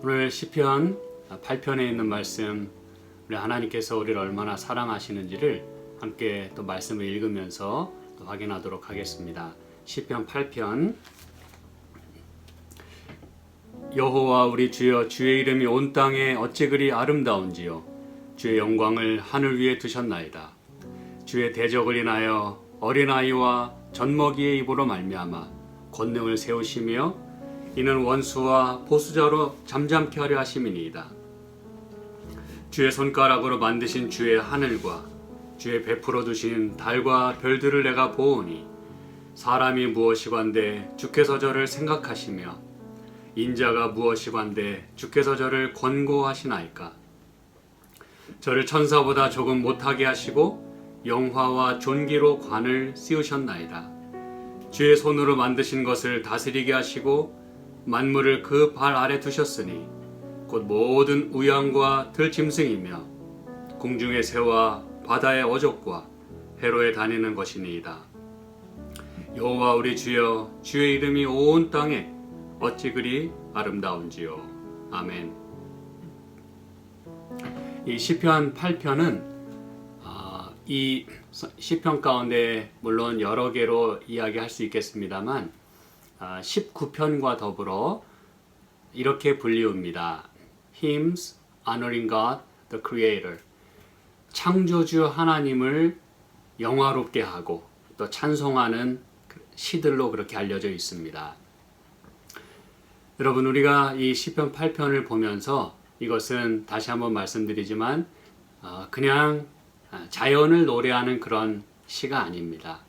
오늘 시편 8편에 있는 말씀, 우리 하나님께서 우리를 얼마나 사랑하시는지를 함께 또 말씀을 읽으면서 또 확인하도록 하겠습니다. 시편 8편. 여호와 우리 주여, 주의 이름이 온 땅에 어찌 그리 아름다운지요. 주의 영광을 하늘 위에 두셨나이다. 주의 대적을 인하여 어린아이와 젖먹이의 입으로 말미암아 권능을 세우시며 이는 원수와 보수자로 잠잠케 하려 하심이니이다. 주의 손가락으로 만드신 주의 하늘과 주의 베풀어 두신 달과 별들을 내가 보오니 사람이 무엇이관대 주께서 저를 생각하시며 인자가 무엇이관대 주께서 저를 권고하시나이까. 저를 천사보다 조금 못하게 하시고 영화와 존귀로 관을 씌우셨나이다. 주의 손으로 만드신 것을 다스리게 하시고 만물을 그 발 아래 두셨으니 곧 모든 우양과 들짐승이며 공중의 새와 바다의 어족과 해로에 다니는 것이니이다. 여호와 우리 주여, 주의 이름이 온 땅에 어찌 그리 아름다운지요. 아멘. 이 시편 8편은 이 시편 가운데 물론 여러 개로 이야기할 수 있겠습니다만 19편과 더불어 이렇게 불리웁니다. Hymns honoring God the Creator. 창조주 하나님을 영화롭게 하고 또 찬송하는 시들로 그렇게 알려져 있습니다. 여러분, 우리가 이 시편 8편을 보면서 이것은 다시 한번 말씀드리지만 그냥 자연을 노래하는 그런 시가 아닙니다.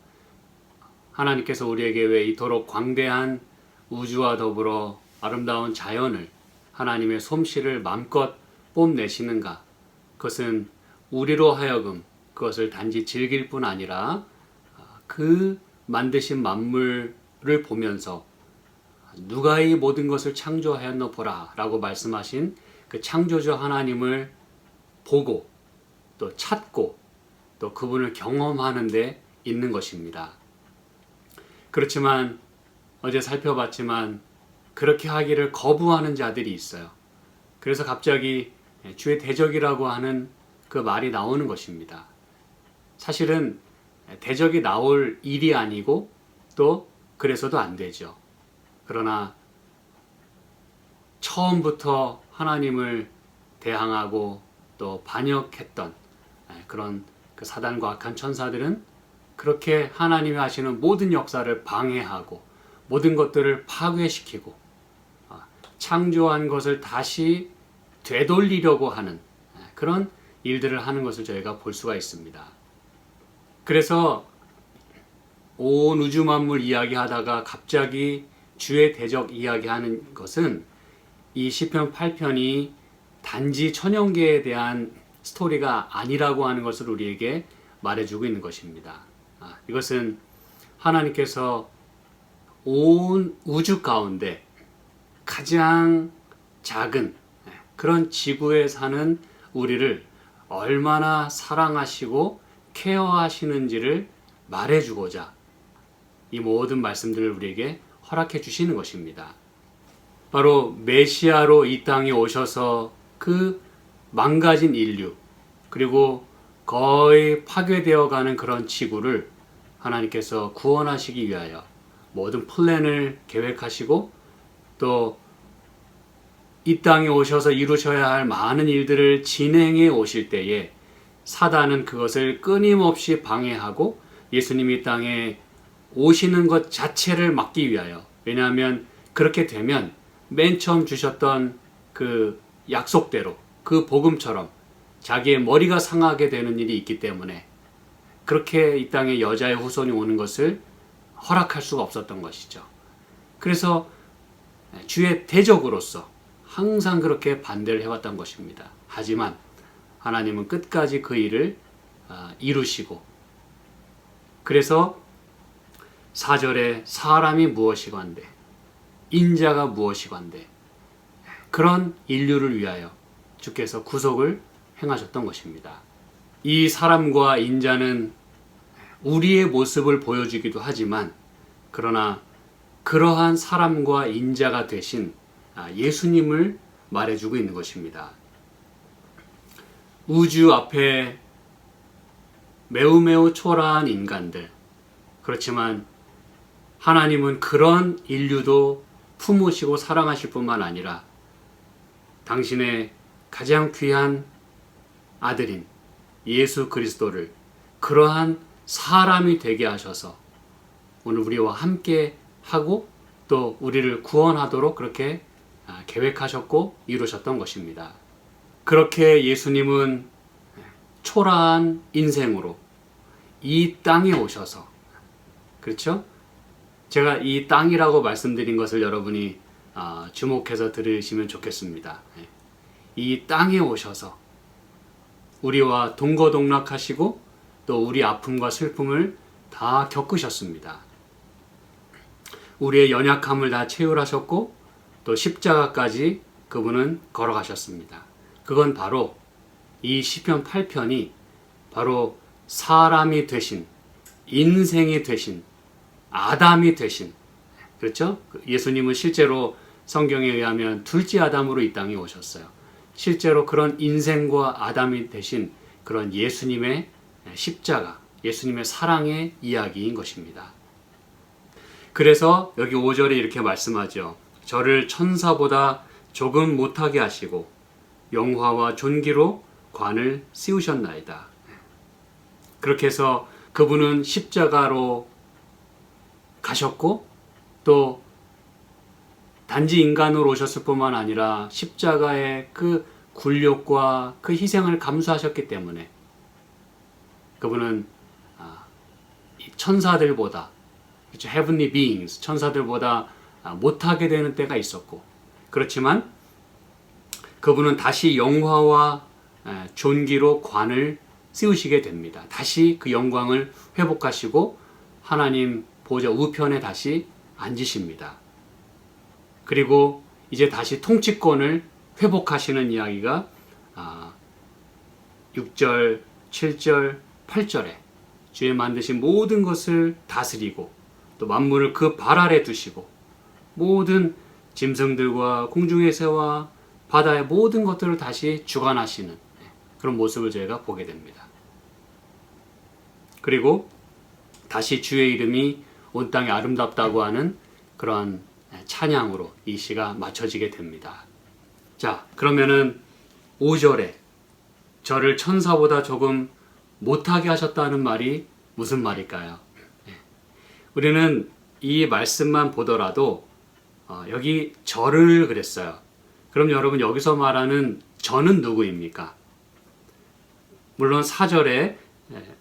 하나님께서 우리에게 왜 이토록 광대한 우주와 더불어 아름다운 자연을, 하나님의 솜씨를 마음껏 뽐내시는가? 그것은 우리로 하여금 그것을 단지 즐길 뿐 아니라 그 만드신 만물을 보면서 누가 이 모든 것을 창조하였노 보라 라고 말씀하신 그 창조주 하나님을 보고 또 찾고 또 그분을 경험하는 데 있는 것입니다. 그렇지만 어제 살펴봤지만 그렇게 하기를 거부하는 자들이 있어요. 그래서 갑자기 주의 대적이라고 하는 그 말이 나오는 것입니다. 사실은 대적이 나올 일이 아니고 또 그래서도 안 되죠. 그러나 처음부터 하나님을 대항하고 또 반역했던 그런 그 사단과 악한 천사들은 그렇게 하나님이 하시는 모든 역사를 방해하고 모든 것들을 파괴시키고 창조한 것을 다시 되돌리려고 하는 그런 일들을 하는 것을 저희가 볼 수가 있습니다. 그래서 온 우주 만물 이야기하다가 갑자기 주의 대적 이야기하는 것은 이 시편 8편이 단지 천연계에 대한 스토리가 아니라고 하는 것을 우리에게 말해주고 있는 것입니다. 이것은 하나님께서 온 우주 가운데 가장 작은 그런 지구에 사는 우리를 얼마나 사랑하시고 케어하시는지를 말해주고자 이 모든 말씀들을 우리에게 허락해 주시는 것입니다. 바로 메시아로 이 땅에 오셔서 그 망가진 인류 그리고 거의 파괴되어 가는 그런 지구를 하나님께서 구원하시기 위하여 모든 플랜을 계획하시고 또 이 땅에 오셔서 이루셔야 할 많은 일들을 진행해 오실 때에 사단은 그것을 끊임없이 방해하고 예수님이 이 땅에 오시는 것 자체를 막기 위하여, 왜냐하면 그렇게 되면 맨 처음 주셨던 그 약속대로 그 복음처럼 자기의 머리가 상하게 되는 일이 있기 때문에 그렇게 이 땅에 여자의 후손이 오는 것을 허락할 수가 없었던 것이죠. 그래서 주의 대적으로서 항상 그렇게 반대를 해왔던 것입니다. 하지만 하나님은 끝까지 그 일을 이루시고, 그래서 4절에 사람이 무엇이건대 인자가 무엇이건대 그런 인류를 위하여 주께서 구속을 행하셨던 것입니다. 이 사람과 인자는 우리의 모습을 보여주기도 하지만 그러나 그러한 사람과 인자가 되신 예수님을 말해주고 있는 것입니다. 우주 앞에 매우 초라한 인간들, 그렇지만 하나님은 그런 인류도 품으시고 사랑하실 뿐만 아니라 당신의 가장 귀한 아들인 예수 그리스도를 그러한 사람이 되게 하셔서 오늘 우리와 함께 하고 또 우리를 구원하도록 그렇게 계획하셨고 이루셨던 것입니다. 그렇게 예수님은 초라한 인생으로 이 땅에 오셔서, 그렇죠? 제가 이 땅이라고 말씀드린 것을 여러분이 주목해서 들으시면 좋겠습니다. 이 땅에 오셔서 우리와 동거동락하시고 또 우리 아픔과 슬픔을 다 겪으셨습니다. 우리의 연약함을 다 채울하셨고 또 십자가까지 그분은 걸어가셨습니다. 그건 바로 이 시편 8편이 바로 사람이 되신, 인생이 되신, 아담이 되신, 그렇죠? 예수님은 실제로 성경에 의하면 둘째 아담으로 이 땅에 오셨어요. 실제로 그런 인생과 아담이 되신 그런 예수님의 십자가, 예수님의 사랑의 이야기인 것입니다. 그래서 여기 5절에 이렇게 말씀하죠. 저를 천사보다 조금 못하게 하시고 영화와 존귀로 관을 씌우셨나이다. 그렇게 해서 그분은 십자가로 가셨고 또 단지 인간으로 오셨을 뿐만 아니라 십자가의 그 굴욕과 그 희생을 감수하셨기 때문에 그분은 천사들보다, 그렇죠? Heavenly beings, 천사들보다 못하게 되는 때가 있었고, 그렇지만 그분은 다시 영화와 존귀로 관을 씌우시게 됩니다. 다시 그 영광을 회복하시고 하나님 보좌 우편에 다시 앉으십니다. 그리고 이제 다시 통치권을 회복하시는 이야기가 6절, 7절, 8절에 주의 만드신 모든 것을 다스리고 또 만물을 그 발 아래 두시고 모든 짐승들과 공중의 새와 바다의 모든 것들을 다시 주관하시는 그런 모습을 저희가 보게 됩니다. 그리고 다시 주의 이름이 온 땅에 아름답다고 하는 그런 찬양으로 이 시가 맞춰지게 됩니다. 자, 그러면은 5절에 저를 천사보다 조금 못하게 하셨다는 말이 무슨 말일까요? 우리는 이 말씀만 보더라도 여기 저를 그랬어요. 그럼 여러분 여기서 말하는 저는 누구입니까? 물론 4절에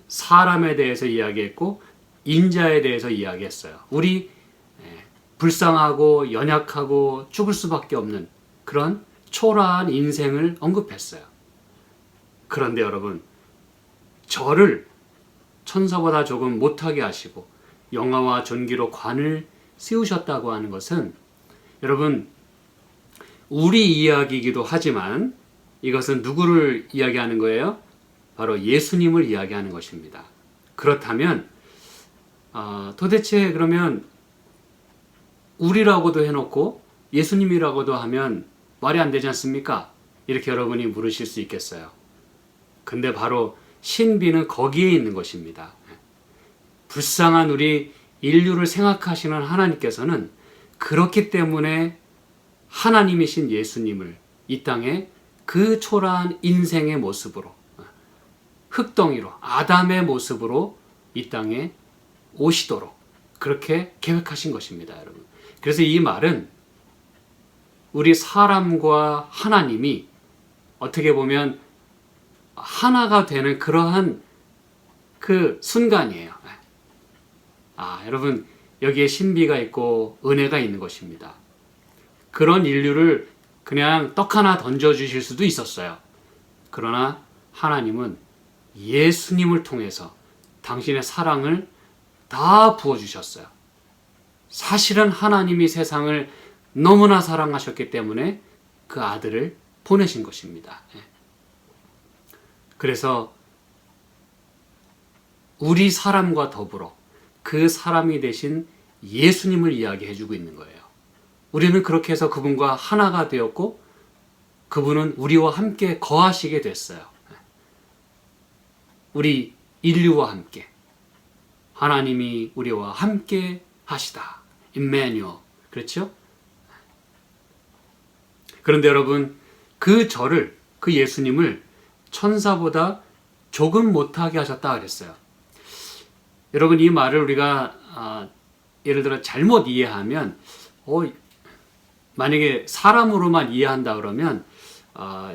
사람에 대해서 이야기했고 인자에 대해서 이야기했어요. 우리 불쌍하고 연약하고 죽을 수밖에 없는 그런 초라한 인생을 언급했어요. 그런데 여러분, 저를 천사보다 조금 못하게 하시고 영화와 존귀로 관을 씌우셨다고 하는 것은 여러분 우리 이야기이기도 하지만 이것은 누구를 이야기하는 거예요? 바로 예수님을 이야기하는 것입니다. 그렇다면 도대체 그러면 우리라고도 해놓고 예수님이라고도 하면 말이 안 되지 않습니까? 이렇게 여러분이 물으실 수 있겠어요. 근데 바로 신비는 거기에 있는 것입니다. 불쌍한 우리 인류를 생각하시는 하나님께서는 그렇기 때문에 하나님이신 예수님을 이 땅에 그 초라한 인생의 모습으로 흙덩이로 아담의 모습으로 이 땅에 오시도록 그렇게 계획하신 것입니다, 여러분. 그래서 이 말은 우리 사람과 하나님이 어떻게 보면 하나가 되는 그러한 그 순간이에요. 여러분 여기에 신비가 있고 은혜가 있는 것입니다. 그런 인류를 그냥 떡 하나 던져주실 수도 있었어요. 그러나 하나님은 예수님을 통해서 당신의 사랑을 다 부어주셨어요. 사실은 하나님이 세상을 너무나 사랑하셨기 때문에 그 아들을 보내신 것입니다. 그래서 우리 사람과 더불어 그 사람이 되신 예수님을 이야기해주고 있는 거예요. 우리는 그렇게 해서 그분과 하나가 되었고 그분은 우리와 함께 거하시게 됐어요. 우리 인류와 함께. 하나님이 우리와 함께 하시다. 임마누엘. 그렇죠? 그런데 여러분, 그 예수님을 천사보다 조금 못하게 하셨다 그랬어요. 여러분, 이 말을 우리가 예를 들어 잘못 이해하면 만약에 사람으로만 이해한다 그러면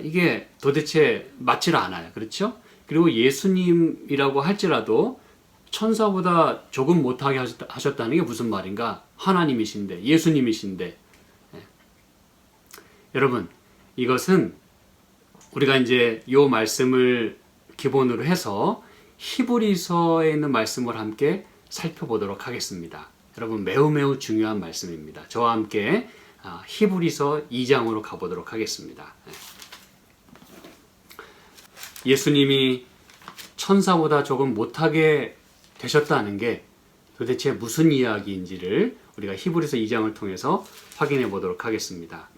이게 도대체 맞질 않아요. 그렇죠? 그리고 예수님이라고 할지라도 천사보다 조금 못하게 하셨다는 게 무슨 말인가? 하나님이신데, 예수님이신데. 여러분, 이것은 우리가 이제 이 말씀을 기본으로 해서 히브리서에 있는 말씀을 함께 살펴보도록 하겠습니다. 여러분, 매우 중요한 말씀입니다. 저와 함께 히브리서 2장으로 가보도록 하겠습니다. 예수님이 천사보다 조금 못하게 되셨다는 게 도대체 무슨 이야기인지를 우리가 히브리서 2장을 통해서 확인해 보도록 하겠습니다.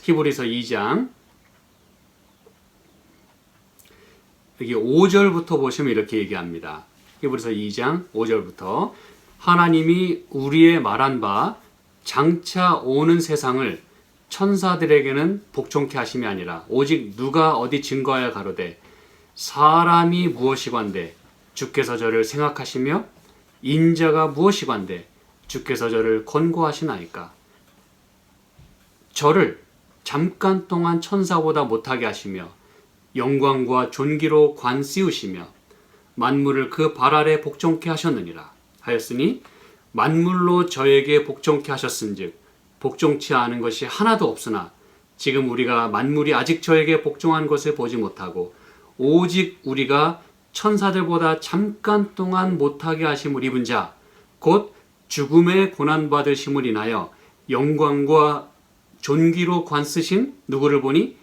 히브리서 2장 여기 5절부터 보시면 이렇게 얘기합니다. 히브리서 2장 5절부터 하나님이 우리의 말한 바 장차 오는 세상을 천사들에게는 복종케 하심이 아니라 오직 누가 어디 증거하여 가로되 사람이 무엇이관데 주께서 저를 생각하시며 인자가 무엇이관데 주께서 저를 권고하시나이까. 저를 잠깐 동안 천사보다 못하게 하시며 영광과 존귀로 관 씌우시며 만물을 그 발 아래 복종케 하셨느니라 하였으니 만물로 저에게 복종케 하셨은즉 복종치 않은 것이 하나도 없으나 지금 우리가 만물이 아직 저에게 복종한 것을 보지 못하고 오직 우리가 천사들보다 잠깐 동안 못하게 하심을 입은 자 곧 죽음의 고난받으심을 인하여 영광과 존귀로 관쓰신 누구를 보니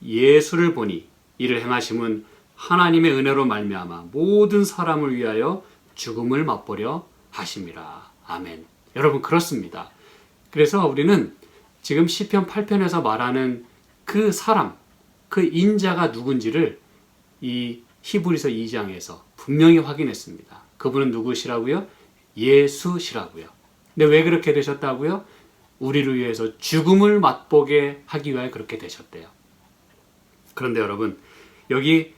예수를 보니 이를 행하심은 하나님의 은혜로 말미암아 모든 사람을 위하여 죽음을 맛보려 하심이라. 아멘. 여러분, 그렇습니다. 그래서 우리는 지금 시편 8편에서 말하는 그 사람, 그 인자가 누군지를 이 히브리서 2장에서 분명히 확인했습니다. 그분은 누구시라고요? 예수시라고요. 근데 왜 그렇게 되셨다고요? 우리를 위해서 죽음을 맛보게 하기 위하여 그렇게 되셨대요. 그런데 여러분, 여기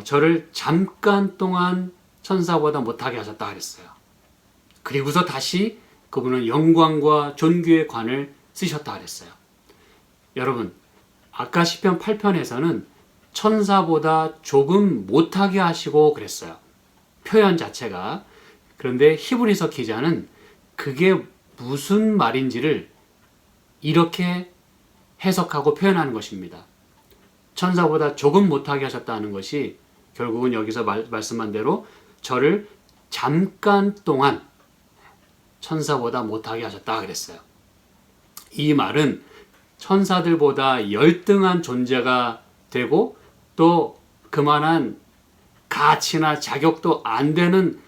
저를 잠깐 동안 천사보다 못하게 하셨다 그랬어요. 그리고서 다시 그분은 영광과 존귀의 관을 쓰셨다 그랬어요. 여러분, 아까 시편 8편에서는 천사보다 조금 못하게 하시고 그랬어요. 표현 자체가. 그런데 히브리서 기자는 그게 무슨 말인지를 이렇게 해석하고 표현하는 것입니다. 천사보다 조금 못하게 하셨다는 것이 결국은 여기서 말씀한 대로 저를 잠깐 동안 천사보다 못하게 하셨다 그랬어요. 이 말은 천사들보다 열등한 존재가 되고 또 그만한 가치나 자격도 안 되는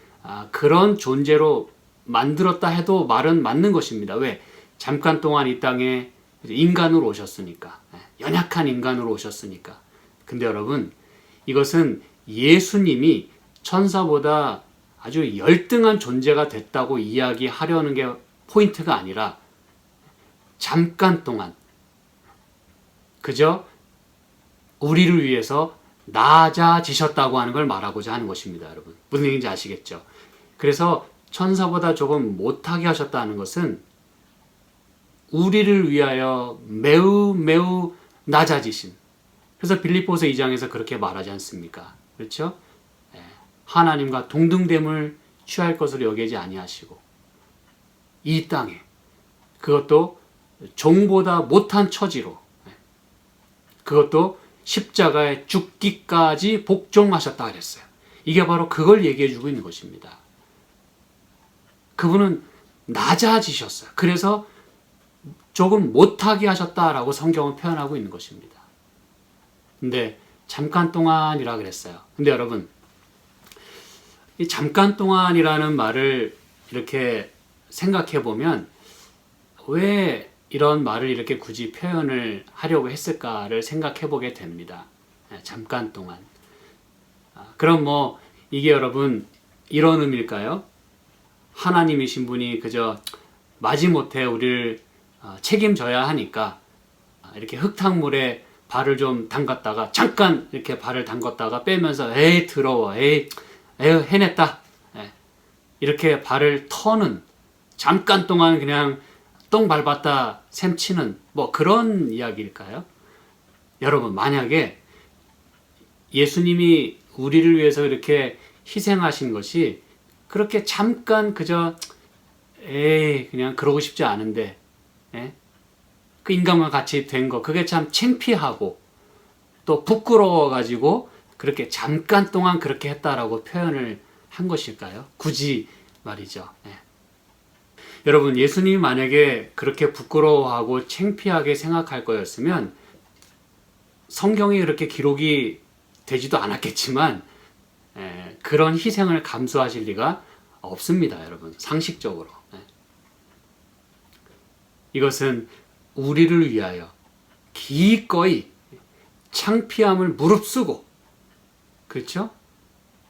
그런 존재로 만들었다 해도 말은 맞는 것입니다. 왜? 잠깐 동안 이 땅에 인간으로 오셨으니까. 연약한 인간으로 오셨으니까. 근데 여러분, 이것은 예수님이 천사보다 아주 열등한 존재가 됐다고 이야기하려는 게 포인트가 아니라 잠깐 동안 그저 우리를 위해서 낮아지셨다고 하는 걸 말하고자 하는 것입니다. 여러분, 무슨 얘기인지 아시겠죠? 그래서 천사보다 조금 못하게 하셨다는 것은 우리를 위하여 매우 낮아지신. 그래서 빌립보서 2장에서 그렇게 말하지 않습니까? 그렇죠? 하나님과 동등됨을 취할 것으로 여기지 아니하시고 이 땅에 그것도 종보다 못한 처지로 그것도 십자가에 죽기까지 복종하셨다 그랬어요. 이게 바로 그걸 얘기해 주고 있는 것입니다. 그분은 낮아지셨어요. 그래서 조금 못하게 하셨다라고 성경은 표현하고 있는 것입니다. 근데 잠깐 동안이라 그랬어요. 근데 여러분, 이 잠깐 동안이라는 말을 이렇게 생각해 보면 왜 이런 말을 이렇게 굳이 표현을 하려고 했을까를 생각해 보게 됩니다. 잠깐 동안. 그럼 뭐 이게 여러분 이런 의미일까요? 하나님이신 분이 그저 마지못해 우리를 책임져야 하니까 이렇게 흙탕물에 발을 좀 담갔다가 잠깐 이렇게 발을 담갔다가 빼면서 에이 더러워 에이 해냈다 이렇게 발을 터는 잠깐 동안 그냥 똥 밟았다 셈치는 뭐 그런 이야기일까요? 여러분 만약에 예수님이 우리를 위해서 이렇게 희생하신 것이 그렇게 잠깐 그저 그냥 그러고 싶지 않은데 그 인간과 같이 된 거 그게 참 창피하고 또 부끄러워가지고 그렇게 잠깐 동안 그렇게 했다라고 표현을 한 것일까요? 굳이 말이죠. 여러분 예수님이 만약에 그렇게 부끄러워하고 창피하게 생각할 거였으면 성경에 그렇게 기록이 되지도 않았겠지만 그런 희생을 감수하실 리가 없습니다. 여러분 상식적으로. 이것은 우리를 위하여 기꺼이 창피함을 무릅쓰고 그렇죠?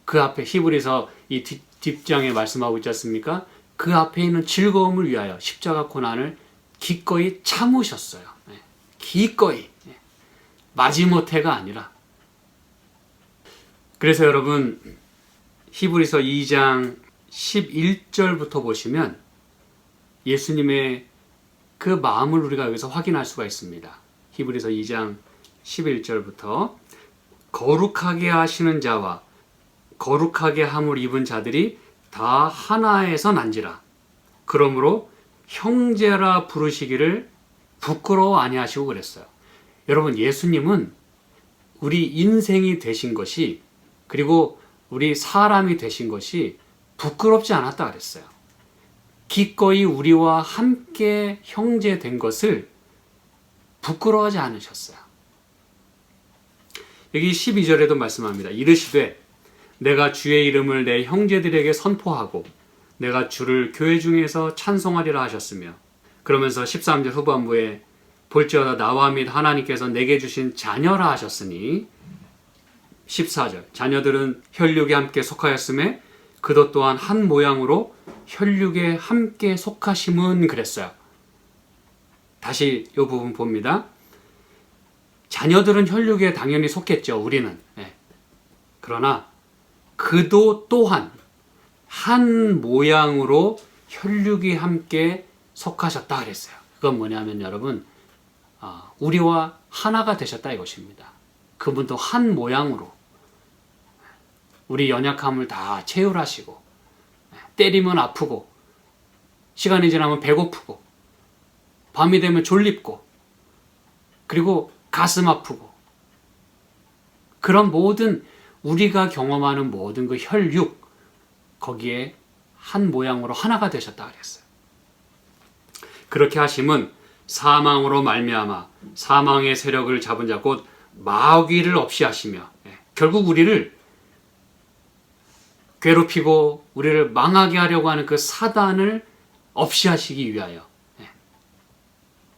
그 앞에 히브리서 이 뒷장에 말씀하고 있지 않습니까? 그 앞에 있는 즐거움을 위하여 십자가 고난을 기꺼이 참으셨어요. 기꺼이 마지못해가 아니라. 그래서 여러분 히브리서 2장 11절부터 보시면 예수님의 그 마음을 우리가 여기서 확인할 수가 있습니다. 히브리서 2장 11절부터 거룩하게 하시는 자와 거룩하게 함을 입은 자들이 다 하나에서 난지라. 그러므로 형제라 부르시기를 부끄러워 아니하시고 그랬어요. 여러분 예수님은 우리 인생이 되신 것이 그리고 우리 사람이 되신 것이 부끄럽지 않았다 그랬어요. 기꺼이 우리와 함께 형제 된 것을 부끄러워하지 않으셨어요. 여기 12절에도 말씀합니다. 이르시되 내가 주의 이름을 내 형제들에게 선포하고 내가 주를 교회 중에서 찬송하리라 하셨으며 그러면서 13절 후반부에 볼지어다 나와 및 하나님께서 내게 주신 자녀라 하셨으니 14절 자녀들은 혈육에 함께 속하였음에 그도 또한 한 모양으로 혈육에 함께 속하심은 그랬어요. 다시 이 부분 봅니다. 자녀들은 혈육에 당연히 속했죠. 우리는. 그러나 그도 또한 한 모양으로 혈육이 함께 속하셨다 그랬어요. 그건 뭐냐면 여러분 우리와 하나가 되셨다 이것입니다. 그분도 한 모양으로 우리 연약함을 다 채울하시고 때리면 아프고 시간이 지나면 배고프고 밤이 되면 졸립고 그리고 가슴 아프고 그런 모든 우리가 경험하는 모든 그 혈육 거기에 한 모양으로 하나가 되셨다 그랬어요. 그렇게 하심은 사망으로 말미암아 사망의 세력을 잡은 자 곧 마귀를 없이 하시며 결국 우리를 괴롭히고 우리를 망하게 하려고 하는 그 사단을 없이 하시기 위하여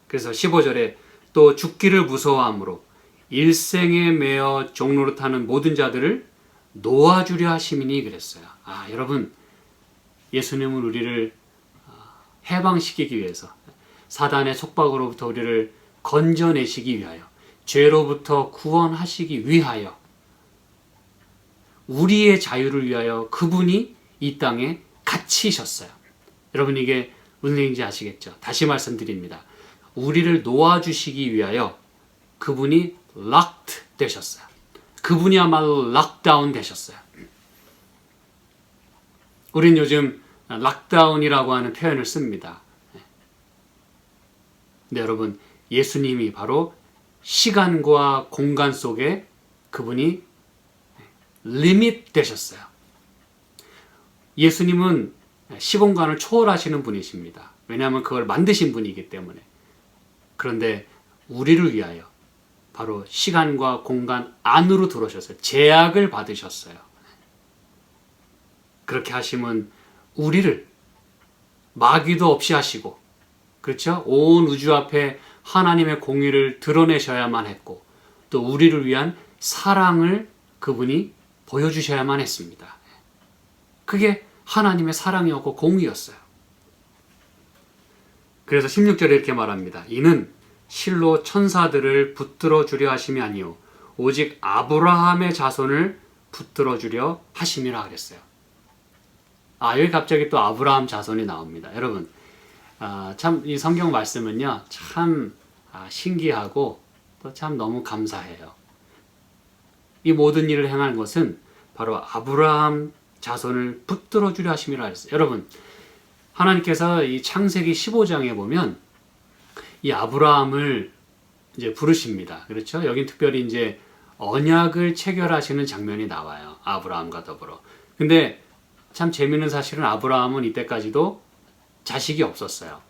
그래서 15절에 또 죽기를 무서워함으로 일생에 매어 종노릇하는 모든 자들을 놓아주려 하심이니 그랬어요. 여러분 예수님은 우리를 해방시키기 위해서 사단의 속박으로부터 우리를 건져내시기 위하여 죄로부터 구원하시기 위하여 우리의 자유를 위하여 그분이 이 땅에 갇히셨어요. 여러분 이게 무슨 얘기인지 아시겠죠? 다시 말씀드립니다. 우리를 놓아주시기 위하여 그분이 locked 되셨어요. 그분이야말로 락다운 되셨어요. 우린 요즘 락다운이라고 하는 표현을 씁니다. 근데 여러분 예수님이 바로 시간과 공간 속에 그분이 리밋 되셨어요. 예수님은 시공간을 초월하시는 분이십니다. 왜냐하면 그걸 만드신 분이기 때문에. 그런데 우리를 위하여 바로 시간과 공간 안으로 들어오셨어요. 제약을 받으셨어요. 그렇게 하시면 우리를 마귀도 없이 하시고 그렇죠? 온 우주 앞에 하나님의 공의를 드러내셔야만 했고 또 우리를 위한 사랑을 그분이 보여주셔야만 했습니다. 그게 하나님의 사랑이었고 공의였어요. 그래서 16절에 이렇게 말합니다. 이는 실로 천사들을 붙들어 주려 하심이 아니요 오직 아브라함의 자손을 붙들어 주려 하심이라 그랬어요. 여기 갑자기 또 아브라함 자손이 나옵니다. 여러분, 참 이 성경 말씀은요, 참 신기하고 또 참 너무 감사해요. 이 모든 일을 행한 것은 바로 아브라함 자손을 붙들어 주려 하심이라 했어요. 여러분, 하나님께서 이 창세기 15장에 보면 이 아브라함을 이제 부르십니다. 그렇죠? 여긴 특별히 이제 언약을 체결하시는 장면이 나와요. 아브라함과 더불어. 근데 참 재미있는 사실은 아브라함은 이때까지도 자식이 없었어요.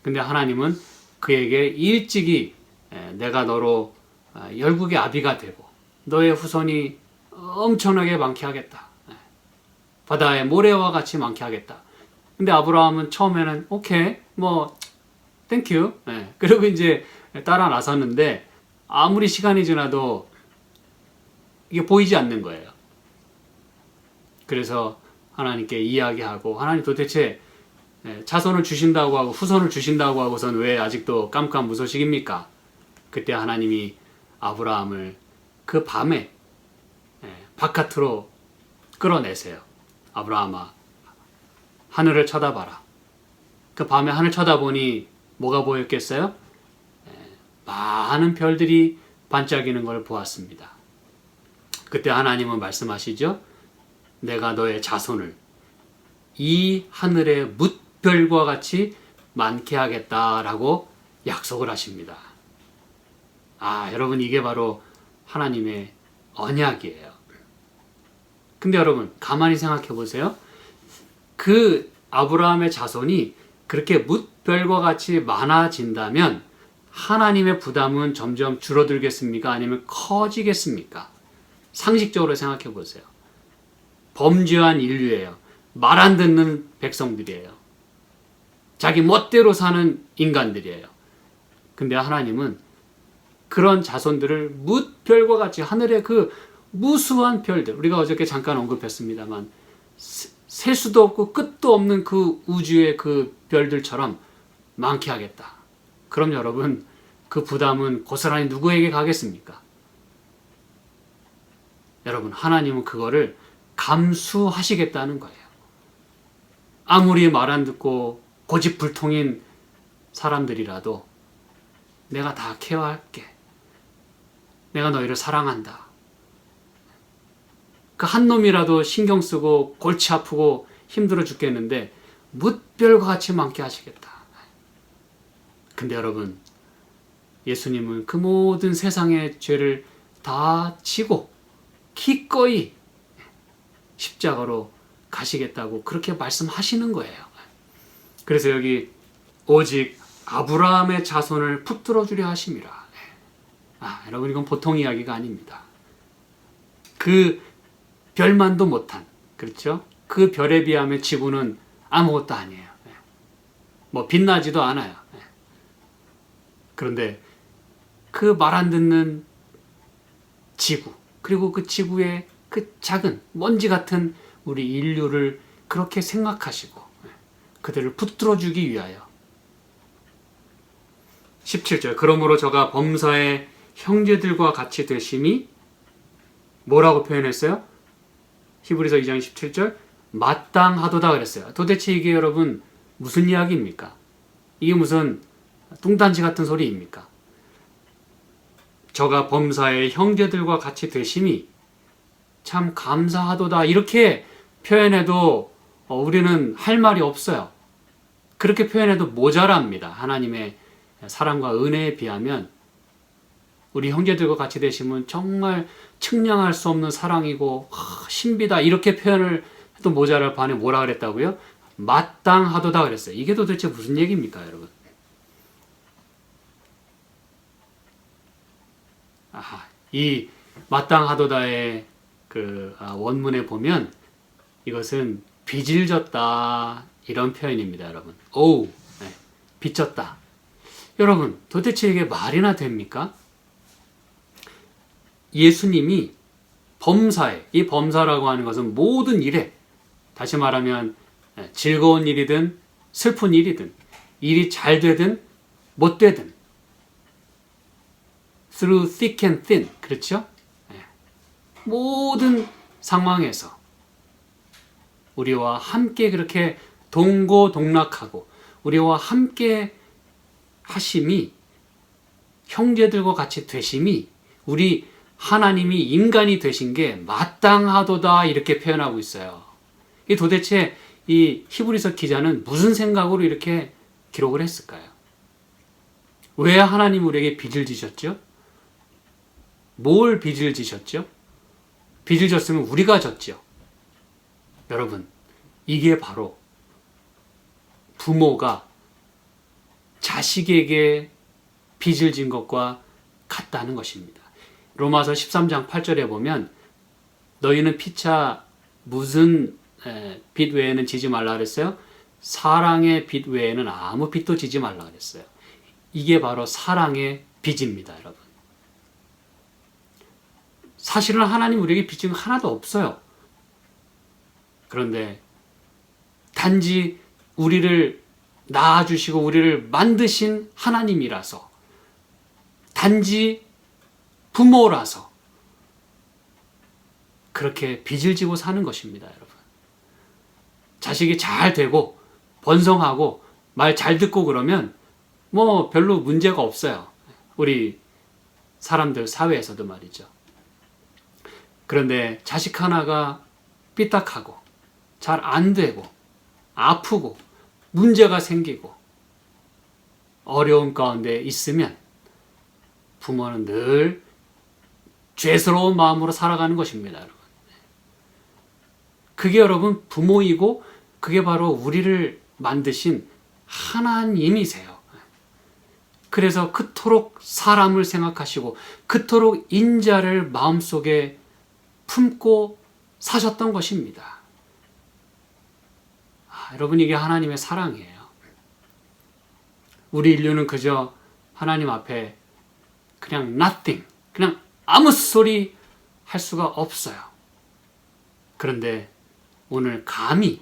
근데 하나님은 그에게 일찍이 내가 너로 열국의 아비가 되고 너의 후손이 엄청나게 많게 하겠다. 바다의 모래와 같이 많게 하겠다. 근데 아브라함은 처음에는 오케이, 뭐 땡큐. 그리고 이제 따라 나섰는데 아무리 시간이 지나도 이게 보이지 않는 거예요. 그래서 하나님께 이야기하고 하나님 도대체 자손을 주신다고 하고 후손을 주신다고 하고선 왜 아직도 깜깜무소식입니까? 그때 하나님이 아브라함을 그 밤에 바깥으로 끌어내세요. 아브라함아, 하늘을 쳐다봐라. 그 밤에 하늘 쳐다보니 뭐가 보였겠어요? 많은 별들이 반짝이는 걸 보았습니다. 그때 하나님은 말씀하시죠. 내가 너의 자손을 이 하늘의 뭇별과 같이 많게 하겠다라고 약속을 하십니다. 여러분, 이게 바로 하나님의 언약이에요. 근데 여러분, 가만히 생각해 보세요. 그 아브라함의 자손이 그렇게 뭇별과 같이 많아진다면 하나님의 부담은 점점 줄어들겠습니까? 아니면 커지겠습니까? 상식적으로 생각해 보세요. 범죄한 인류예요. 말 안 듣는 백성들이에요. 자기 멋대로 사는 인간들이에요. 근데 하나님은 그런 자손들을 뭇별과 같이 하늘의 그 무수한 별들, 우리가 어저께 잠깐 언급했습니다만 셀 수도 없고 끝도 없는 그 우주의 그 별들처럼 많게 하겠다. 그럼 여러분, 그 부담은 고스란히 누구에게 가겠습니까? 여러분, 하나님은 그거를 감수하시겠다는 거예요. 아무리 말 안 듣고 고집불통인 사람들이라도 내가 다 케어할게. 내가 너희를 사랑한다. 그 한 놈이라도 신경 쓰고 골치 아프고 힘들어 죽겠는데 뭇별과 같이 많게 하시겠다. 근데 여러분, 예수님은 그 모든 세상의 죄를 다 지고 기꺼이 십자가로 가시겠다고 그렇게 말씀하시는 거예요. 그래서 여기 오직 아브라함의 자손을 붙들어 주려 하심이라. 여러분, 이건 보통 이야기가 아닙니다. 그 별만도 못한, 그렇죠? 그 별에 비하면 지구는 아무것도 아니에요. 뭐 빛나지도 않아요. 그런데 그 말 안 듣는 지구, 그리고 그 지구의 그 작은 먼지 같은 우리 인류를 그렇게 생각하시고 그들을 붙들어 주기 위하여. 17절, 그러므로 저가 범사의 형제들과 같이 되심이 뭐라고 표현했어요? 히브리서 2장 17절, 마땅하도다 그랬어요. 도대체 이게 여러분 무슨 이야기입니까? 이게 무슨 뚱딴지 같은 소리입니까? 저가 범사의 형제들과 같이 되심이 참 감사하도다, 이렇게 표현해도 우리는 할 말이 없어요. 그렇게 표현해도 모자랍니다. 하나님의 사랑과 은혜에 비하면 우리 형제들과 같이 되심은 정말 측량할 수 없는 사랑이고 신비다, 이렇게 표현을 해도 모자랄 판에 뭐라 그랬다고요? 마땅하도다 그랬어요. 이게 도대체 무슨 얘기입니까, 여러분? 이 마땅하도다의 그 원문에 보면 이것은 빚을 졌다, 이런 표현입니다, 여러분. 빚졌다. 여러분, 도대체 이게 말이나 됩니까? 예수님이 범사에, 이 범사라고 하는 것은 모든 일에, 다시 말하면 즐거운 일이든 슬픈 일이든, 일이 잘 되든 못 되든, through thick and thin, 그렇죠? 모든 상황에서 우리와 함께 그렇게 동고동락하고 우리와 함께 하심이, 형제들과 같이 되심이, 우리 하나님이 인간이 되신 게 마땅하도다, 이렇게 표현하고 있어요. 이 도대체 이 히브리서 기자는 무슨 생각으로 이렇게 기록을 했을까요? 왜 하나님 우리에게 빚을 지셨죠? 뭘 빚을 지셨죠? 빚을 졌으면 우리가 졌죠. 여러분, 이게 바로 부모가 자식에게 빚을 진 것과 같다는 것입니다. 로마서 13장 8절에 보면 너희는 피차 무슨 빚 외에는 지지 말라 그랬어요? 사랑의 빚 외에는 아무 빚도 지지 말라 그랬어요. 이게 바로 사랑의 빚입니다, 여러분. 사실은 하나님 우리에게 빚진 거 하나도 없어요. 그런데 단지 우리를 낳아주시고 우리를 만드신 하나님이라서, 단지 부모라서 그렇게 빚을 지고 사는 것입니다, 여러분. 자식이 잘 되고 번성하고 말 잘 듣고 그러면 뭐 별로 문제가 없어요. 우리 사람들 사회에서도 말이죠. 그런데 자식 하나가 삐딱하고 잘 안 되고 아프고 문제가 생기고 어려움 가운데 있으면 부모는 늘 죄스러운 마음으로 살아가는 것입니다, 여러분. 그게 여러분 부모이고 그게 바로 우리를 만드신 하나님이세요. 그래서 그토록 사람을 생각하시고 그토록 인자를 마음속에 품고 사셨던 것입니다. 여러분, 이게 하나님의 사랑이에요. 우리 인류는 그저 하나님 앞에 그냥 nothing, 그냥 아무 소리 할 수가 없어요. 그런데 오늘 감히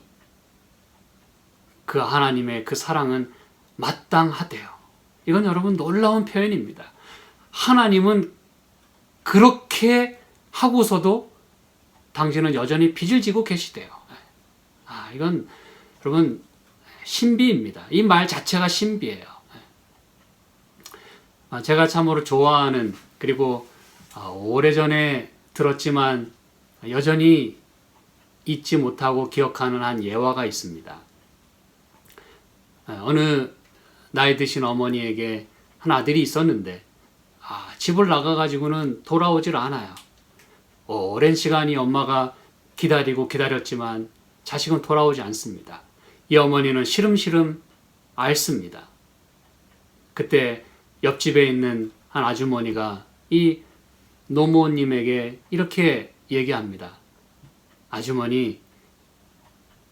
그 하나님의 그 사랑은 마땅하대요. 이건 여러분 놀라운 표현입니다. 하나님은 그렇게 하고서도 당신은 여전히 빚을 지고 계시대요. 이건 여러분 신비입니다. 이 말 자체가 신비예요. 제가 참으로 좋아하는, 그리고 오래전에 들었지만 여전히 잊지 못하고 기억하는 한 예화가 있습니다. 어느 나이 드신 어머니에게 한 아들이 있었는데 집을 나가가지고는 돌아오질 않아요. 오랜 시간이 엄마가 기다리고 기다렸지만 자식은 돌아오지 않습니다. 이 어머니는 시름시름 앓습니다. 그때 옆집에 있는 한 아주머니가 이 노모님에게 이렇게 얘기합니다. 아주머니,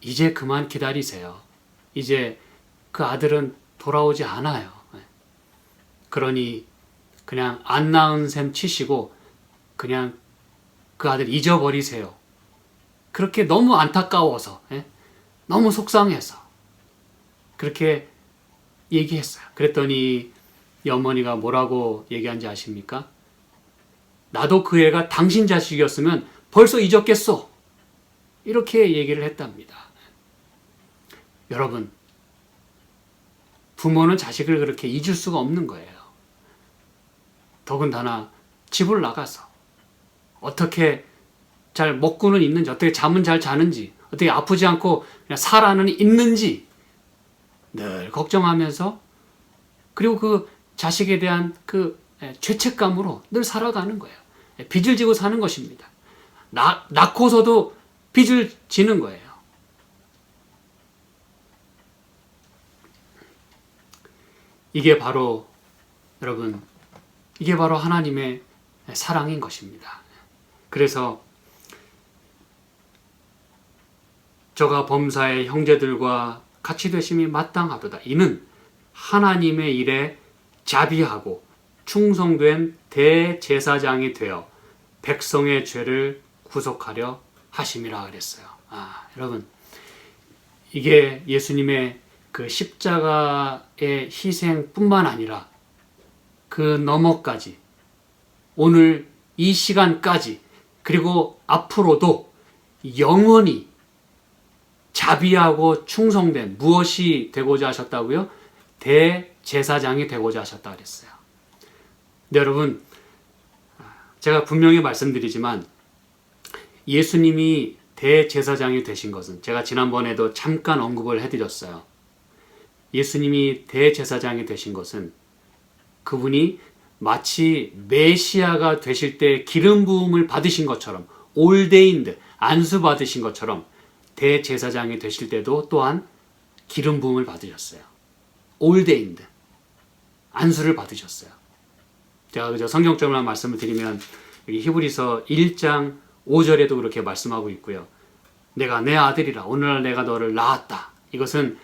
이제 그만 기다리세요. 이제 그 아들은 돌아오지 않아요. 그러니 그냥 안 낳은 셈 치시고 그냥 그 아들 잊어버리세요. 그렇게 너무 안타까워서, 너무 속상해서 그렇게 얘기했어요. 그랬더니 이 어머니가 뭐라고 얘기한지 아십니까? 나도 그 애가 당신 자식이었으면 벌써 잊었겠소. 이렇게 얘기를 했답니다. 여러분, 부모는 자식을 그렇게 잊을 수가 없는 거예요. 더군다나 집을 나가서 어떻게 잘 먹고는 있는지, 어떻게 잠은 잘 자는지, 어떻게 아프지 않고 그냥 살아는 있는지 늘 걱정하면서, 그리고 그 자식에 대한 그 죄책감으로 늘 살아가는 거예요. 빚을 지고 사는 것입니다. 낳고서도 빚을 지는 거예요. 이게 바로, 여러분, 이게 바로 하나님의 사랑인 것입니다. 그래서 저가 범사의 형제들과 같이 되심이 마땅하도다. 이는 하나님의 일에 자비하고 충성된 대제사장이 되어 백성의 죄를 구속하려 하심이라 그랬어요. 여러분, 이게 예수님의 그 십자가의 희생뿐만 아니라 그 너머까지, 오늘 이 시간까지, 그리고 앞으로도 영원히 자비하고 충성된 무엇이 되고자 하셨다고요? 대제사장이 되고자 하셨다 그랬어요. 네, 여러분, 제가 분명히 말씀드리지만 예수님이 대제사장이 되신 것은, 제가 지난번에도 잠깐 언급을 해드렸어요. 예수님이 대제사장이 되신 것은 그분이 마치 메시아가 되실 때 기름 부음을 받으신 것처럼, 올데인드, 안수 받으신 것처럼 대제사장이 되실 때도 또한 기름 부음을 받으셨어요. 올데인드, 안수를 받으셨어요. 제가 그저 성경적으로만 말씀을 드리면 여기 히브리서 1장 5절에도 그렇게 말씀하고 있고요. 내가 내 아들이라 오늘날 내가 너를 낳았다. 이것은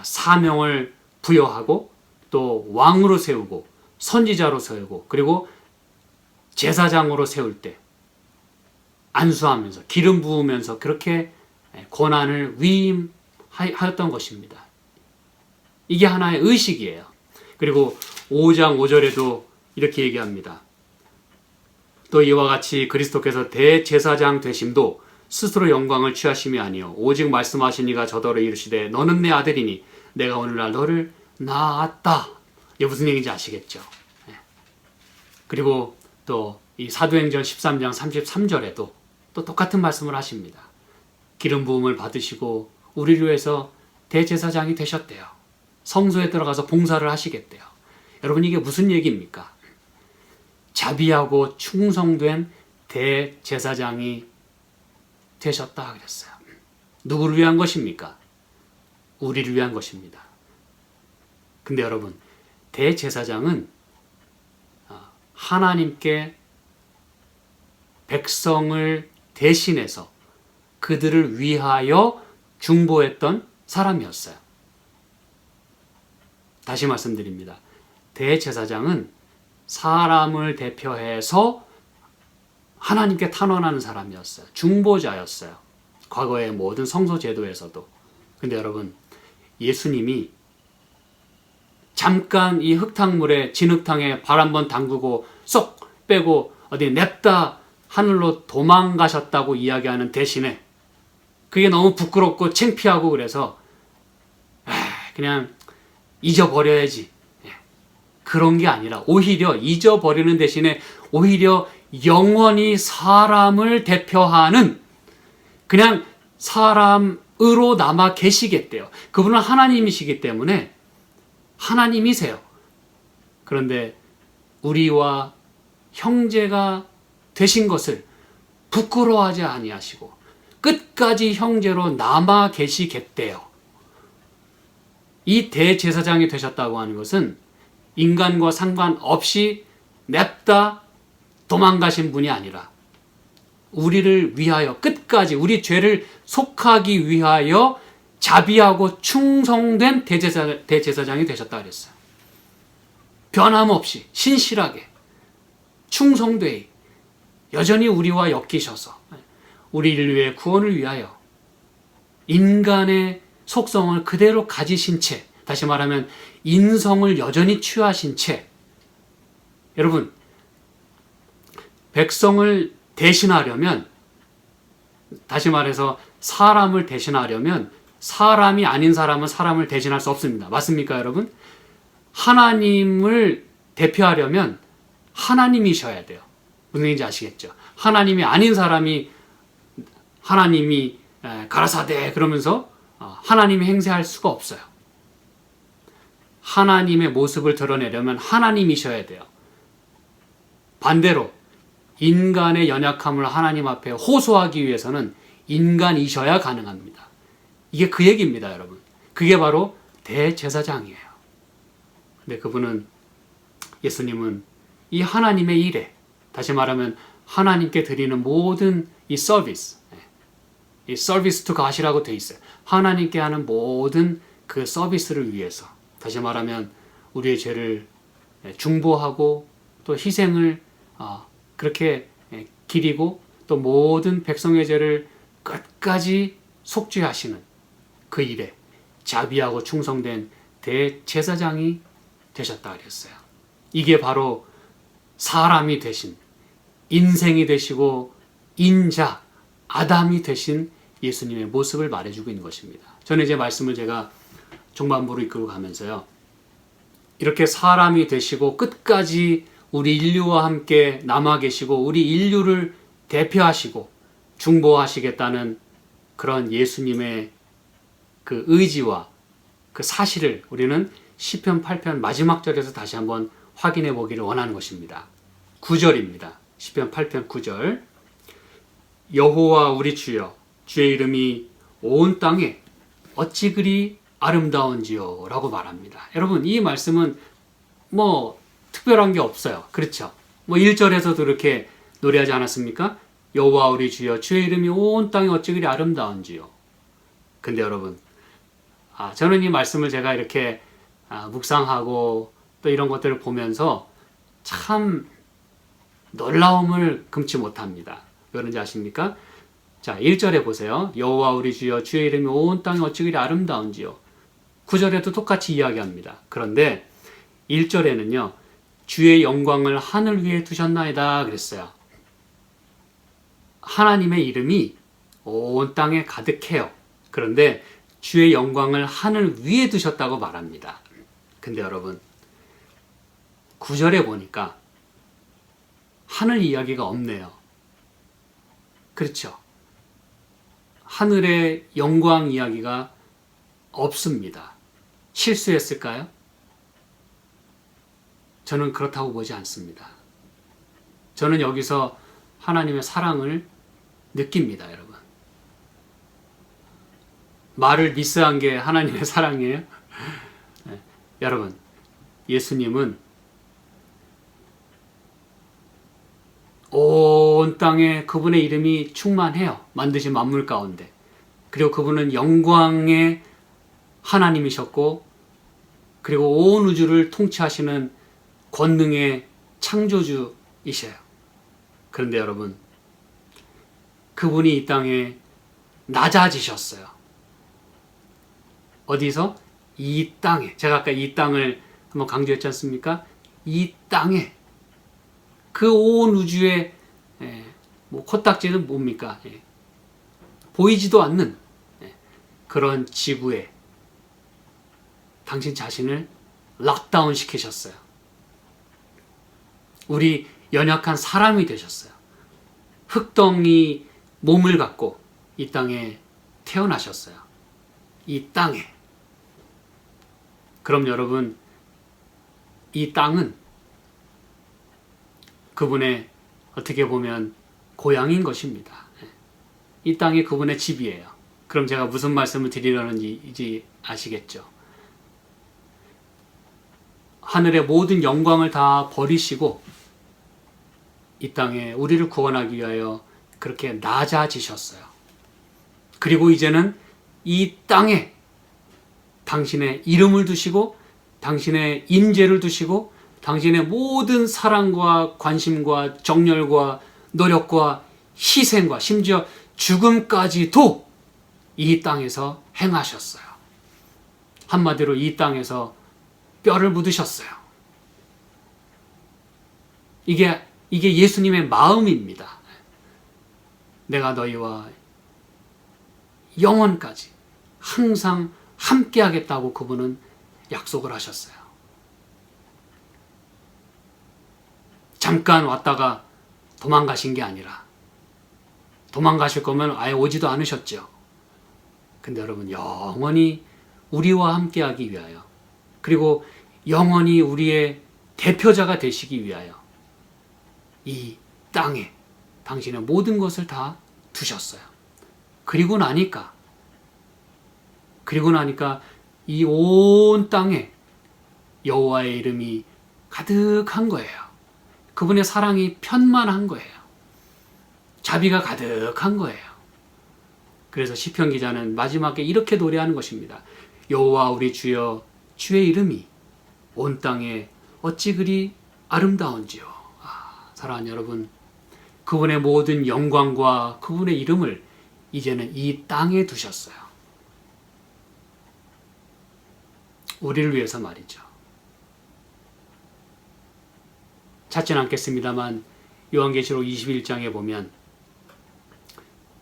사명을 부여하고 또 왕으로 세우고 선지자로 세우고 그리고 제사장으로 세울 때 안수하면서 기름 부으면서 그렇게 고난을 위임하였던 것입니다. 이게 하나의 의식이에요. 그리고 5장 5절에도 이렇게 얘기합니다. 또 이와 같이 그리스도께서 대제사장 되심도 스스로 영광을 취하심이 아니요 오직 말씀하시니가 저더러 이르시되 너는 내 아들이니 내가 오늘날 너를 낳았다. 이게 무슨 얘기인지 아시겠죠? 그리고 또 이 사도행전 13장 33절에도 또 똑같은 말씀을 하십니다. 기름 부음을 받으시고 우리를 위해서 대제사장이 되셨대요. 성소에 들어가서 봉사를 하시겠대요. 여러분, 이게 무슨 얘기입니까? 자비하고 충성된 대제사장이 되셨다 그랬어요. 누구를 위한 것입니까? 우리를 위한 것입니다. 근데 여러분, 대제사장은 하나님께 백성을 대신해서 그들을 위하여 중보했던 사람이었어요. 다시 말씀드립니다. 대제사장은 사람을 대표해서 하나님께 탄원하는 사람이었어요. 중보자였어요. 과거의 모든 성소 제도에서도. 근데 여러분, 예수님이 잠깐 이 흙탕물에 진흙탕에 발 한번 담그고 쏙 빼고 어디 냅다 하늘로 도망가셨다고 이야기하는 대신에 그게 너무 부끄럽고 창피하고 그래서 그냥 잊어버려야지. 그런 게 아니라 오히려 잊어버리는 대신에 오히려 영원히 사람을 대표하는 그냥 사람으로 남아 계시겠대요. 그분은 하나님이시기 때문에 하나님이세요. 그런데 우리와 형제가 되신 것을 부끄러워하지 아니하시고 끝까지 형제로 남아 계시겠대요. 이 대제사장이 되셨다고 하는 것은 인간과 상관없이 냅다 도망가신 분이 아니라 우리를 위하여 끝까지 우리 죄를 속하기 위하여 자비하고 충성된 대제사장이 되셨다 그랬어요. 변함없이 신실하게 충성되이 여전히 우리와 엮이셔서 우리를 위해 구원을 위하여 인간의 속성을 그대로 가지신 채, 다시 말하면 인성을 여전히 취하신 채, 여러분, 백성을 대신하려면, 다시 말해서 사람을 대신하려면 사람이 아닌 사람은 사람을 대신할 수 없습니다. 맞습니까, 여러분? 하나님을 대표하려면 하나님이셔야 돼요. 무슨 얘기인지 아시겠죠? 하나님이 아닌 사람이 하나님이 가라사대 그러면서 하나님이 행세할 수가 없어요. 하나님의 모습을 드러내려면 하나님이셔야 돼요. 반대로 인간의 연약함을 하나님 앞에 호소하기 위해서는 인간이셔야 가능합니다. 이게 그 얘기입니다, 여러분. 그게 바로 대제사장이에요. 근데 그분은, 예수님은 이 하나님의 일에, 다시 말하면 하나님께 드리는 모든 이 서비스, 이 서비스 투 갓이라고 돼 있어요. 하나님께 하는 모든 그 서비스를 위해서, 다시 말하면 우리의 죄를 중보하고 또 희생을 그렇게 기리고 또 모든 백성의 죄를 끝까지 속죄하시는 그 일에 자비하고 충성된 대제사장이 되셨다 그랬어요. 이게 바로 사람이 되신, 인생이 되시고 인자 아담이 되신 예수님의 모습을 말해주고 있는 것입니다. 저는 이제 말씀을 제가 종반부로 이끌고 가면서요, 이렇게 사람이 되시고 끝까지 우리 인류와 함께 남아 계시고 우리 인류를 대표하시고 중보하시겠다는 그런 예수님의 그 의지와 그 사실을 우리는 시편 8편 마지막 절에서 다시 한번 확인해 보기를 원하는 것입니다. 9절입니다. 시편 8편 9절. 여호와 우리 주여, 주의 이름이 온 땅에 어찌 그리 아름다운지요 라고 말합니다. 여러분, 이 말씀은 뭐 특별한 게 없어요. 그렇죠? 뭐 1절에서도 이렇게 노래하지 않았습니까? 여호와 우리 주여, 주의 이름이 온 땅에 어찌 그리 아름다운지요. 근데 여러분, 저는 이 말씀을 제가 이렇게 묵상하고 또 이런 것들을 보면서 참 놀라움을 금치 못합니다. 왜 그런지 아십니까? 자, 1절에 보세요. 여호와 우리 주여, 주의 이름이 온 땅에 어찌 그리 아름다운지요. 9절에도 똑같이 이야기합니다. 그런데 1절에는요, 주의 영광을 하늘 위에 두셨나이다 그랬어요. 하나님의 이름이 온 땅에 가득해요. 그런데 주의 영광을 하늘 위에 두셨다고 말합니다. 근데 여러분, 9절에 보니까 하늘 이야기가 없네요. 그렇죠? 하늘의 영광 이야기가 없습니다. 실수했을까요? 저는 그렇다고 보지 않습니다. 저는 여기서 하나님의 사랑을 느낍니다, 여러분. 말을 미스한 게 하나님의 사랑이에요? 네. 여러분, 예수님은 온 땅에 그분의 이름이 충만해요. 만드신 만물 가운데. 그리고 그분은 영광의 하나님이셨고, 그리고 온 우주를 통치하시는 권능의 창조주이셔요. 그런데 여러분, 그분이 이 땅에 낮아지셨어요. 어디서? 이 땅에. 제가 아까 이 땅을 한번 강조했지 않습니까? 이 땅에, 그 온 우주의 뭐 코딱지는 뭡니까? 보이지도 않는 그런 지구에 당신 자신을 락다운 시키셨어요. 우리 연약한 사람이 되셨어요. 흙덩이 몸을 갖고 이 땅에 태어나셨어요. 이 땅에. 그럼 여러분, 이 땅은 그분의 어떻게 보면 고향인 것입니다. 이 땅이 그분의 집이에요. 그럼 제가 무슨 말씀을 드리려는지 이제 아시겠죠? 하늘의 모든 영광을 다 버리시고 이 땅에 우리를 구원하기 위하여 그렇게 낮아지셨어요. 그리고 이제는 이 땅에 당신의 이름을 두시고 당신의 인재를 두시고 당신의 모든 사랑과 관심과 정열과 노력과 희생과 심지어 죽음까지도 이 땅에서 행하셨어요. 한마디로 이 땅에서 뼈를 묻으셨어요. 이게 예수님의 마음입니다. 내가 너희와 영원까지 항상 함께 하겠다고 그분은 약속을 하셨어요. 잠깐 왔다가 도망가신 게 아니라, 도망가실 거면 아예 오지도 않으셨죠. 근데 여러분, 영원히 우리와 함께 하기 위하여, 그리고 영원히 우리의 대표자가 되시기 위하여 이 땅에 당신의 모든 것을 다 두셨어요. 그리고 나니까 이 온 땅에 여호와의 이름이 가득한 거예요. 그분의 사랑이 편만한 거예요. 자비가 가득한 거예요. 그래서 시편 기자는 마지막에 이렇게 노래하는 것입니다. 여호와 우리 주여, 주의 이름이 온 땅에 어찌 그리 아름다운지요. 사랑하는 여러분, 그분의 모든 영광과 그분의 이름을 이제는 이 땅에 두셨어요. 우리를 위해서 말이죠. 찾지는 않겠습니다만 요한계시록 21장에 보면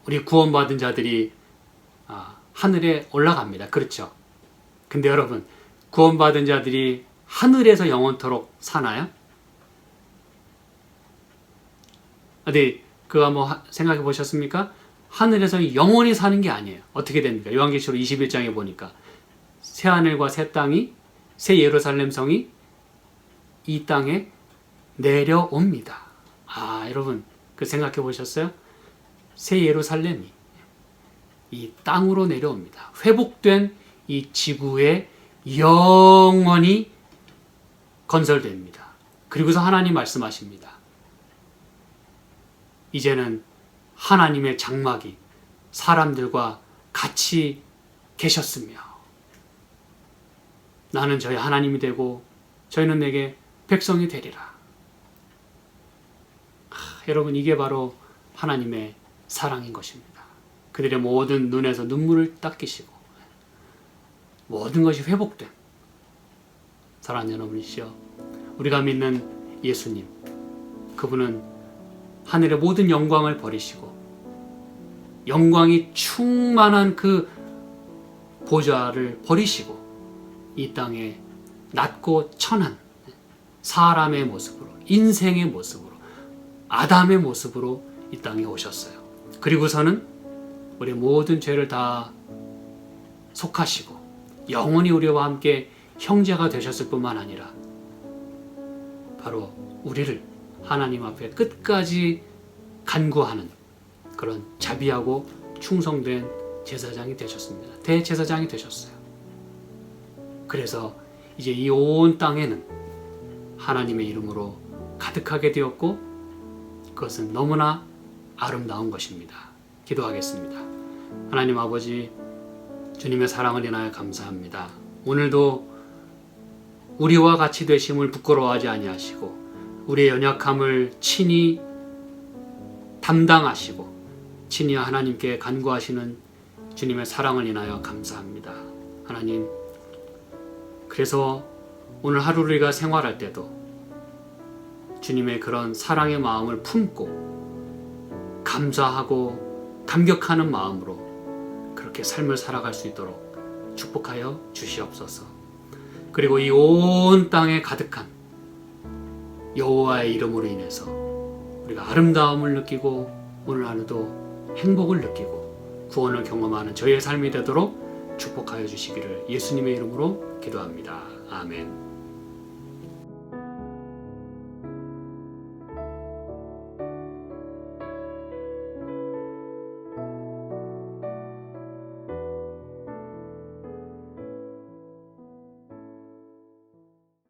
우리 구원받은 자들이 하늘에 올라갑니다. 그렇죠? 근데 여러분, 구원받은 자들이 하늘에서 영원토록 사나요? 네, 그거 한번 생각해 보셨습니까? 하늘에서 영원히 사는 게 아니에요. 어떻게 됩니까? 요한계시록 21장에 보니까 새 하늘과 새 땅이, 새 예루살렘 성이 이 땅에 내려옵니다. 여러분, 그 생각해 보셨어요? 새 예루살렘이 이 땅으로 내려옵니다. 회복된 이 지구에 영원히 건설됩니다. 그리고서 하나님 말씀하십니다. 이제는 하나님의 장막이 사람들과 같이 계셨으며 나는 저희 하나님이 되고 저희는 내게 백성이 되리라. 여러분, 이게 바로 하나님의 사랑인 것입니다. 그들의 모든 눈에서 눈물을 닦이시고 모든 것이 회복된 사랑하는 여러분이시여, 우리가 믿는 예수님, 그분은 하늘의 모든 영광을 버리시고 영광이 충만한 그 보좌를 버리시고 이 땅에 낮고 천한 사람의 모습으로, 인생의 모습으로, 아담의 모습으로 이 땅에 오셨어요. 그리고서는 우리 모든 죄를 다 속하시고 영원히 우리와 함께 형제가 되셨을 뿐만 아니라 바로 우리를 하나님 앞에 끝까지 간구하는 그런 자비하고 충성된 제사장이 되셨습니다. 대제사장이 되셨어요. 그래서 이제 이 온 땅에는 하나님의 이름으로 가득하게 되었고 그것은 너무나 아름다운 것입니다. 기도하겠습니다. 하나님 아버지, 주님의 사랑을 인하여 감사합니다. 오늘도 우리와 같이 되심을 부끄러워하지 아니하시고 우리의 연약함을 친히 담당하시고 친히 하나님께 간구하시는 주님의 사랑을 인하여 감사합니다. 하나님, 그래서 오늘 하루 우리가 생활할 때도 주님의 그런 사랑의 마음을 품고 감사하고 감격하는 마음으로 그렇게 삶을 살아갈 수 있도록 축복하여 주시옵소서. 그리고 이 온 땅에 가득한 여호와의 이름으로 인해서 우리가 아름다움을 느끼고 오늘 하루도 행복을 느끼고 구원을 경험하는 저희의 삶이 되도록 축복하여 주시기를 예수님의 이름으로 기도합니다. 아멘.